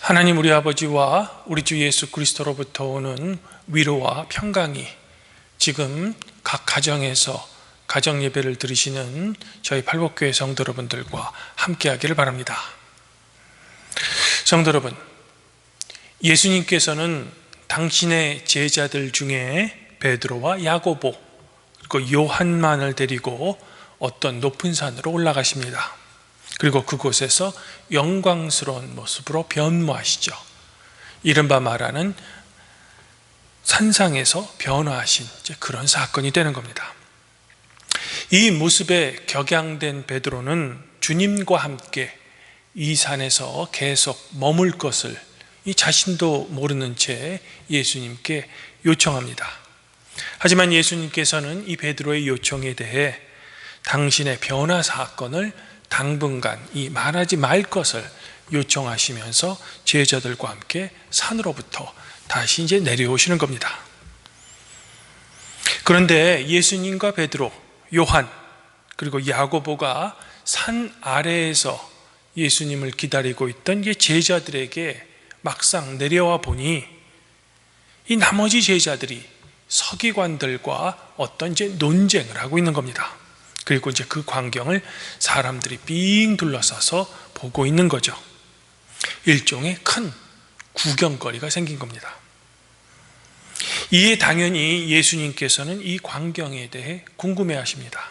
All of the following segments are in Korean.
하나님 우리 아버지와 우리 주 예수 그리스도로부터 오는 위로와 평강이 지금 각 가정에서 가정 예배를 드리시는 저희 팔복교회 성도 여러분들과 함께하기를 바랍니다. 성도 여러분, 예수님께서는 당신의 제자들 중에 베드로와 야고보 그리고 요한만을 데리고 어떤 높은 산으로 올라가십니다. 그리고 그곳에서 영광스러운 모습으로 변모하시죠. 이른바 말하는 산상에서 변화하신 그런 사건이 되는 겁니다. 이 모습에 격양된 베드로는 주님과 함께 이 산에서 계속 머물 것을 이 자신도 모르는 채 예수님께 요청합니다. 하지만 예수님께서는 이 베드로의 요청에 대해 당신의 변화 사건을 당분간 이 말하지 말 것을 요청하시면서 제자들과 함께 산으로부터 다시 이제 내려오시는 겁니다. 그런데 예수님과 베드로, 요한, 그리고 야고보가 산 아래에서 예수님을 기다리고 있던 이 제자들에게 막상 내려와 보니 이 나머지 제자들이 서기관들과 어떤 이제 논쟁을 하고 있는 겁니다. 그리고 이제 그 광경을 사람들이 삥 둘러싸서 보고 있는 거죠. 일종의 큰 구경거리가 생긴 겁니다. 이에 당연히 예수님께서는 이 광경에 대해 궁금해 하십니다.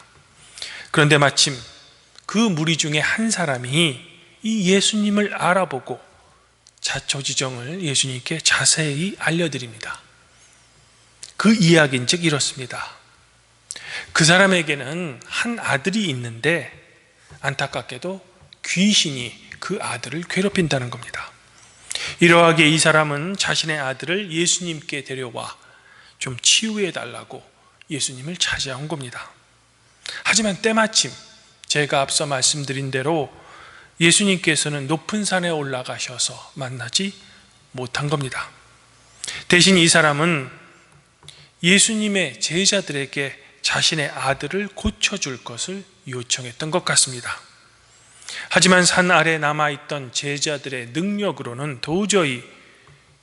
그런데 마침 그 무리 중에 한 사람이 이 예수님을 알아보고 자초지종을 예수님께 자세히 알려드립니다. 그 이야기는 즉 이렇습니다. 그 사람에게는 한 아들이 있는데 안타깝게도 귀신이 그 아들을 괴롭힌다는 겁니다. 이러하게 이 사람은 자신의 아들을 예수님께 데려와 좀 치유해 달라고 예수님을 찾아온 겁니다. 하지만 때마침 제가 앞서 말씀드린 대로 예수님께서는 높은 산에 올라가셔서 만나지 못한 겁니다. 대신 이 사람은 예수님의 제자들에게 자신의 아들을 고쳐줄 것을 요청했던 것 같습니다. 하지만 산 아래 남아있던 제자들의 능력으로는 도저히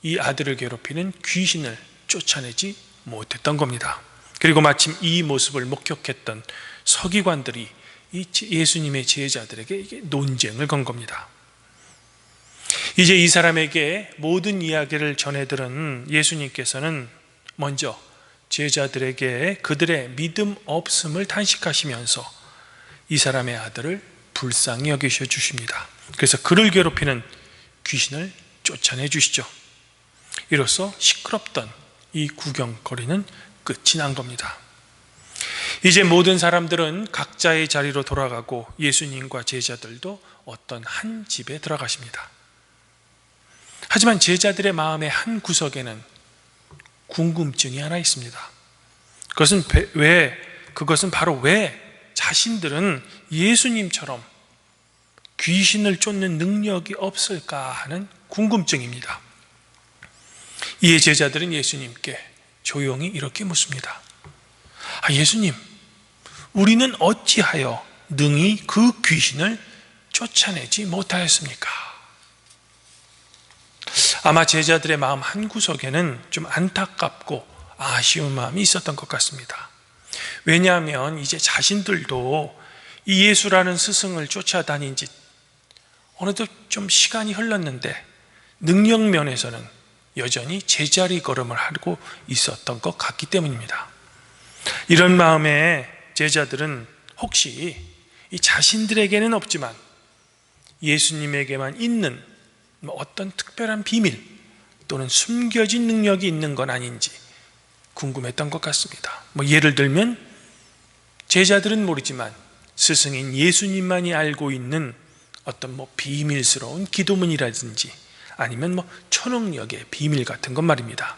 이 아들을 괴롭히는 귀신을 쫓아내지 못했던 겁니다. 그리고 마침 이 모습을 목격했던 서기관들이 이 예수님의 제자들에게 논쟁을 건 겁니다. 이제 이 사람에게 모든 이야기를 전해들은 예수님께서는 먼저 제자들에게 그들의 믿음 없음을 탄식하시면서 이 사람의 아들을 불쌍히 여기셔 주십니다. 그래서 그를 괴롭히는 귀신을 쫓아내 주시죠. 이로써 시끄럽던 이 구경거리는 끝이 난 겁니다. 이제 모든 사람들은 각자의 자리로 돌아가고 예수님과 제자들도 어떤 한 집에 들어가십니다. 하지만 제자들의 마음의 한 구석에는 궁금증이 하나 있습니다. 그것은 바로 왜 자신들은 예수님처럼 귀신을 쫓는 능력이 없을까 하는 궁금증입니다. 이에 제자들은 예수님께 조용히 이렇게 묻습니다. 예수님, 우리는 어찌하여 능히 그 귀신을 쫓아내지 못하였습니까? 아마 제자들의 마음 한구석에는 좀 안타깝고 아쉬운 마음이 있었던 것 같습니다. 왜냐하면 이제 자신들도 이 예수라는 스승을 쫓아다닌 지 어느덧 좀 시간이 흘렀는데 능력 면에서는 여전히 제자리 걸음을 하고 있었던 것 같기 때문입니다. 이런 마음에 제자들은 혹시 이 자신들에게는 없지만 예수님에게만 있는 어떤 특별한 비밀 또는 숨겨진 능력이 있는 건 아닌지 궁금했던 것 같습니다. 예를 들면 제자들은 모르지만 스승인 예수님만이 알고 있는 어떤 비밀스러운 기도문이라든지 아니면 초능력의 비밀 같은 것 말입니다.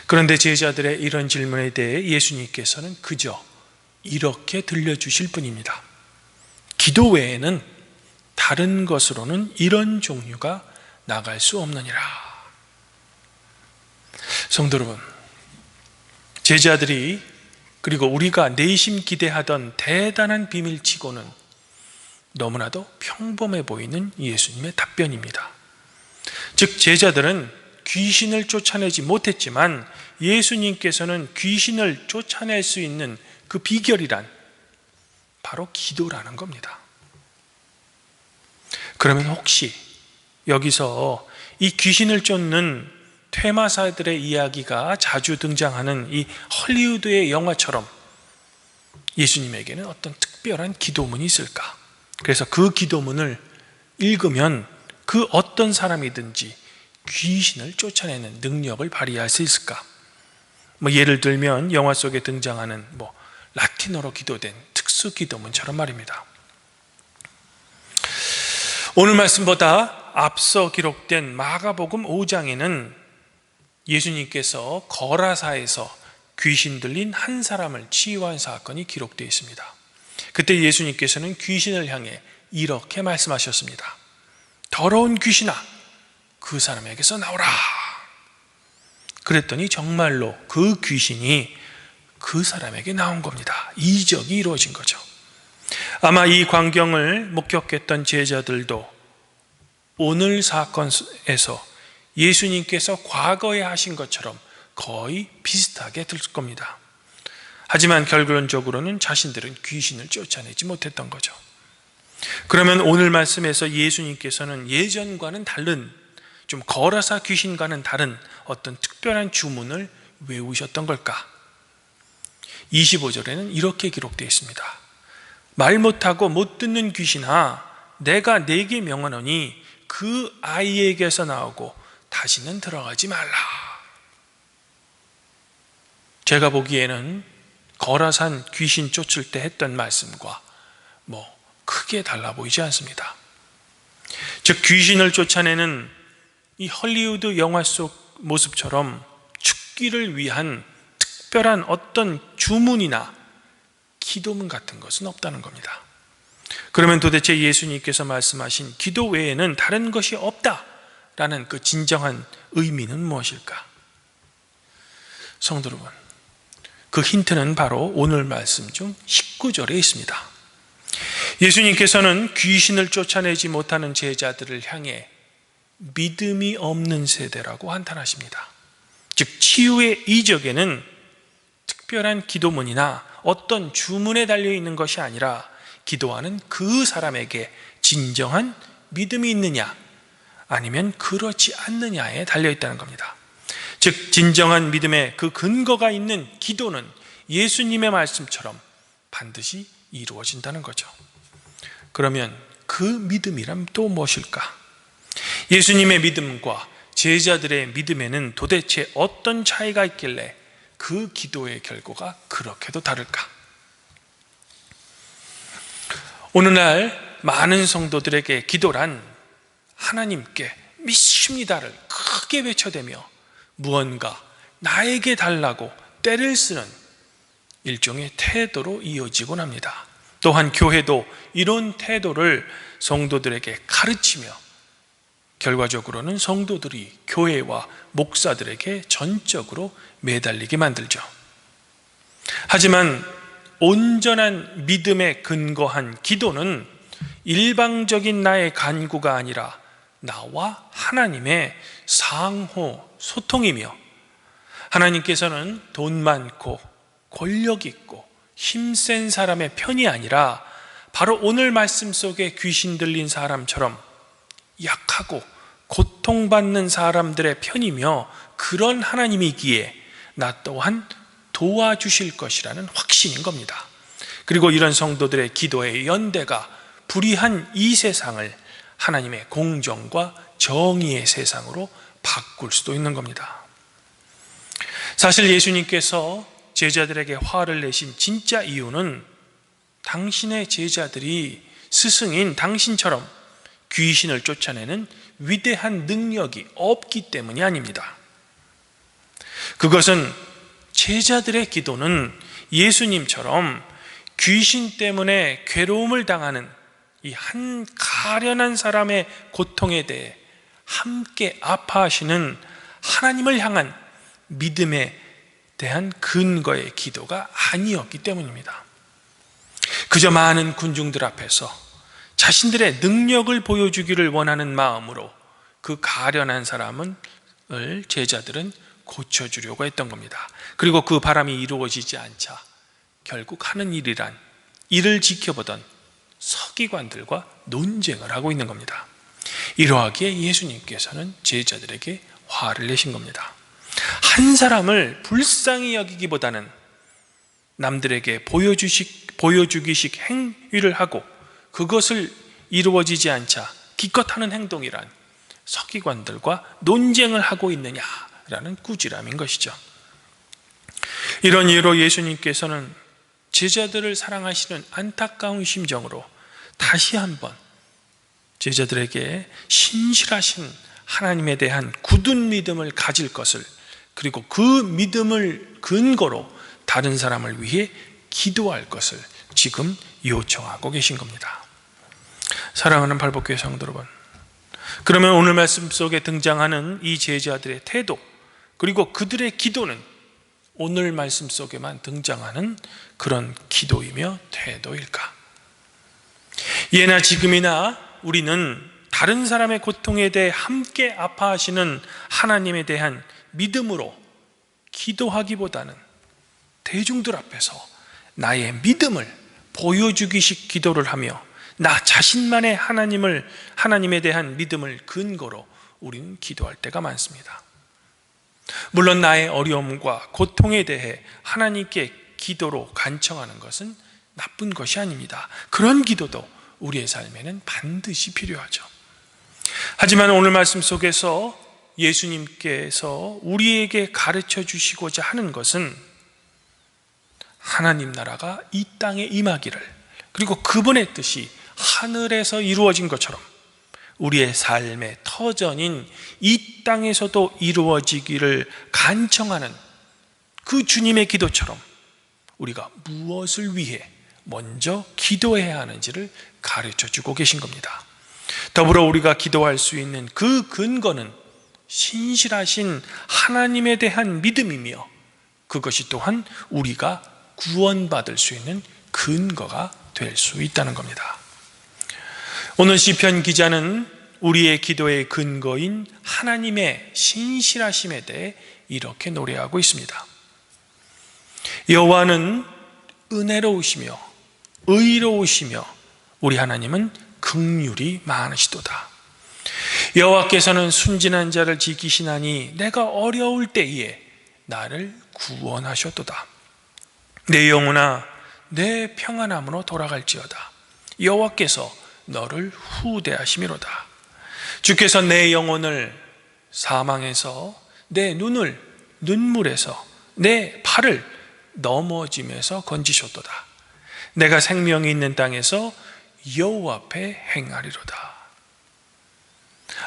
그런데 제자들의 이런 질문에 대해 예수님께서는 그저 이렇게 들려주실 뿐입니다. 기도 외에는 다른 것으로는 이런 종류가 나갈 수 없느니라. 성도 여러분, 제자들이 그리고 우리가 내심 기대하던 대단한 비밀치고는 너무나도 평범해 보이는 예수님의 답변입니다. 즉 제자들은 귀신을 쫓아내지 못했지만 예수님께서는 귀신을 쫓아낼 수 있는 그 비결이란 바로 기도라는 겁니다. 그러면 혹시 여기서 이 귀신을 쫓는 퇴마사들의 이야기가 자주 등장하는 이 헐리우드의 영화처럼 예수님에게는 어떤 특별한 기도문이 있을까? 그래서 그 기도문을 읽으면 그 어떤 사람이든지 귀신을 쫓아내는 능력을 발휘할 수 있을까? 예를 들면 영화 속에 등장하는 라틴어로 기도된 특수 기도문처럼 말입니다. 오늘 말씀보다 앞서 기록된 마가복음 5장에는 예수님께서 거라사에서 귀신 들린 한 사람을 치유한 사건이 기록되어 있습니다. 그때 예수님께서는 귀신을 향해 이렇게 말씀하셨습니다. 더러운 귀신아, 그 사람에게서 나오라. 그랬더니 정말로 그 귀신이 그 사람에게 나온 겁니다. 이적이 이루어진 거죠. 아마 이 광경을 목격했던 제자들도 오늘 사건에서 예수님께서 과거에 하신 것처럼 거의 비슷하게 들 겁니다. 하지만 결론적으로는 자신들은 귀신을 쫓아내지 못했던 거죠. 그러면 오늘 말씀에서 예수님께서는 예전과는 다른, 좀 거라사 귀신과는 다른 어떤 특별한 주문을 외우셨던 걸까? 25절에는 이렇게 기록되어 있습니다. 말 못하고 못 듣는 귀신아, 내가 네게 명하노니 그 아이에게서 나오고 다시는 들어가지 말라. 제가 보기에는 거라산 귀신 쫓을 때 했던 말씀과 크게 달라 보이지 않습니다. 즉 귀신을 쫓아내는 이 헐리우드 영화 속 모습처럼 죽기를 위한 특별한 어떤 주문이나 기도문 같은 것은 없다는 겁니다. 그러면 도대체 예수님께서 말씀하신 기도 외에는 다른 것이 없다라는 그 진정한 의미는 무엇일까? 성도 여러분, 그 힌트는 바로 오늘 말씀 중 19절에 있습니다. 예수님께서는 귀신을 쫓아내지 못하는 제자들을 향해 믿음이 없는 세대라고 한탄하십니다. 즉 치유의 이적에는 특별한 기도문이나 어떤 주문에 달려있는 것이 아니라 기도하는 그 사람에게 진정한 믿음이 있느냐 아니면 그렇지 않느냐에 달려있다는 겁니다. 즉 진정한 믿음의 그 근거가 있는 기도는 예수님의 말씀처럼 반드시 이루어진다는 거죠. 그러면 그 믿음이란 또 무엇일까? 예수님의 믿음과 제자들의 믿음에는 도대체 어떤 차이가 있길래 그 기도의 결과가 그렇게도 다를까? 오늘날 많은 성도들에게 기도란 하나님께 믿습니다를 크게 외쳐대며 무언가 나에게 달라고 때를 쓰는 일종의 태도로 이어지곤 합니다. 또한 교회도 이런 태도를 성도들에게 가르치며 결과적으로는 성도들이 교회와 목사들에게 전적으로 매달리게 만들죠. 하지만 온전한 믿음에 근거한 기도는 일방적인 나의 간구가 아니라 나와 하나님의 상호 소통이며 하나님께서는 돈 많고 권력 있고 힘센 사람의 편이 아니라 바로 오늘 말씀 속에 귀신 들린 사람처럼 약하고 고통받는 사람들의 편이며 그런 하나님이기에 나 또한 도와주실 것이라는 확신인 겁니다. 그리고 이런 성도들의 기도의 연대가 불의한 이 세상을 하나님의 공정과 정의의 세상으로 바꿀 수도 있는 겁니다. 사실 예수님께서 제자들에게 화를 내신 진짜 이유는 당신의 제자들이 스승인 당신처럼 귀신을 쫓아내는 위대한 능력이 없기 때문이 아닙니다. 그것은 제자들의 기도는 예수님처럼 귀신 때문에 괴로움을 당하는 이 한 가련한 사람의 고통에 대해 함께 아파하시는 하나님을 향한 믿음에 대한 근거의 기도가 아니었기 때문입니다. 그저 많은 군중들 앞에서 자신들의 능력을 보여주기를 원하는 마음으로 그 가련한 사람을 제자들은 고쳐주려고 했던 겁니다. 그리고 그 바람이 이루어지지 않자 결국 하는 일이란 이를 지켜보던 서기관들과 논쟁을 하고 있는 겁니다. 이러하기에 예수님께서는 제자들에게 화를 내신 겁니다. 한 사람을 불쌍히 여기기보다는 남들에게 보여주기식 행위를 하고 그것을 이루어지지 않자 기껏 하는 행동이란 서기관들과 논쟁을 하고 있느냐라는 꾸지람인 것이죠. 이런 이유로 예수님께서는 제자들을 사랑하시는 안타까운 심정으로 다시 한번 제자들에게 신실하신 하나님에 대한 굳은 믿음을 가질 것을, 그리고 그 믿음을 근거로 다른 사람을 위해 기도할 것을 지금 요청하고 계신 겁니다. 사랑하는 발복교회 성도 여러분, 그러면 오늘 말씀 속에 등장하는 이 제자들의 태도, 그리고 그들의 기도는 오늘 말씀 속에만 등장하는 그런 기도이며 태도일까? 예나 지금이나 우리는 다른 사람의 고통에 대해 함께 아파하시는 하나님에 대한 믿음으로 기도하기보다는 대중들 앞에서 나의 믿음을 보여주기식 기도를 하며 나 자신만의 하나님에 대한 믿음을 근거로 우리는 기도할 때가 많습니다. 물론 나의 어려움과 고통에 대해 하나님께 기도로 간청하는 것은 나쁜 것이 아닙니다. 그런 기도도 우리의 삶에는 반드시 필요하죠. 하지만 오늘 말씀 속에서 예수님께서 우리에게 가르쳐 주시고자 하는 것은 하나님 나라가 이 땅에 임하기를, 그리고 그분의 뜻이 하늘에서 이루어진 것처럼 우리의 삶의 터전인 이 땅에서도 이루어지기를 간청하는 그 주님의 기도처럼 우리가 무엇을 위해 먼저 기도해야 하는지를 가르쳐 주고 계신 겁니다. 더불어 우리가 기도할 수 있는 그 근거는 신실하신 하나님에 대한 믿음이며, 그것이 또한 우리가 구원받을 수 있는 근거가 될 수 있다는 겁니다. 오늘 시편 기자는 우리의 기도의 근거인 하나님의 신실하심에 대해 이렇게 노래하고 있습니다. 여호와는 은혜로우시며 의로우시며 우리 하나님은 긍휼이 많으시도다. 여호와께서는 순진한 자를 지키시나니 내가 어려울 때에 나를 구원하셨도다. 내 영혼아 내 평안함으로 돌아갈지어다. 여호와께서 너를 후대하심이로다. 주께서 내 영혼을 사망에서, 내 눈을 눈물에서, 내 발을 넘어짐에서 건지셨도다. 내가 생명이 있는 땅에서 여호와 앞에 행하리로다.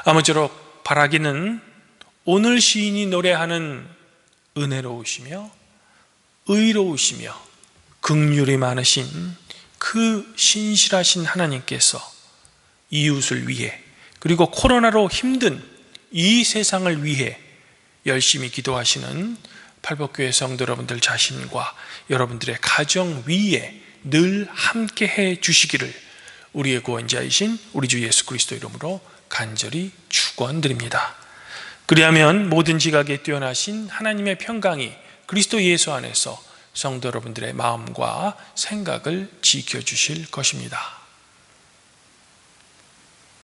아무쪼록 바라기는 오늘 시인이 노래하는 은혜로우시며 의로우시며 긍휼이 많으신 그 신실하신 하나님께서 이웃을 위해, 그리고 코로나로 힘든 이 세상을 위해 열심히 기도하시는 팔복교회 성도 여러분들 자신과 여러분들의 가정 위에 늘 함께 해 주시기를 우리의 구원자이신 우리 주 예수 그리스도 이름으로 간절히 축원드립니다. 그리하면 모든 지각에 뛰어나신 하나님의 평강이 그리스도 예수 안에서 성도 여러분들의 마음과 생각을 지켜주실 것입니다.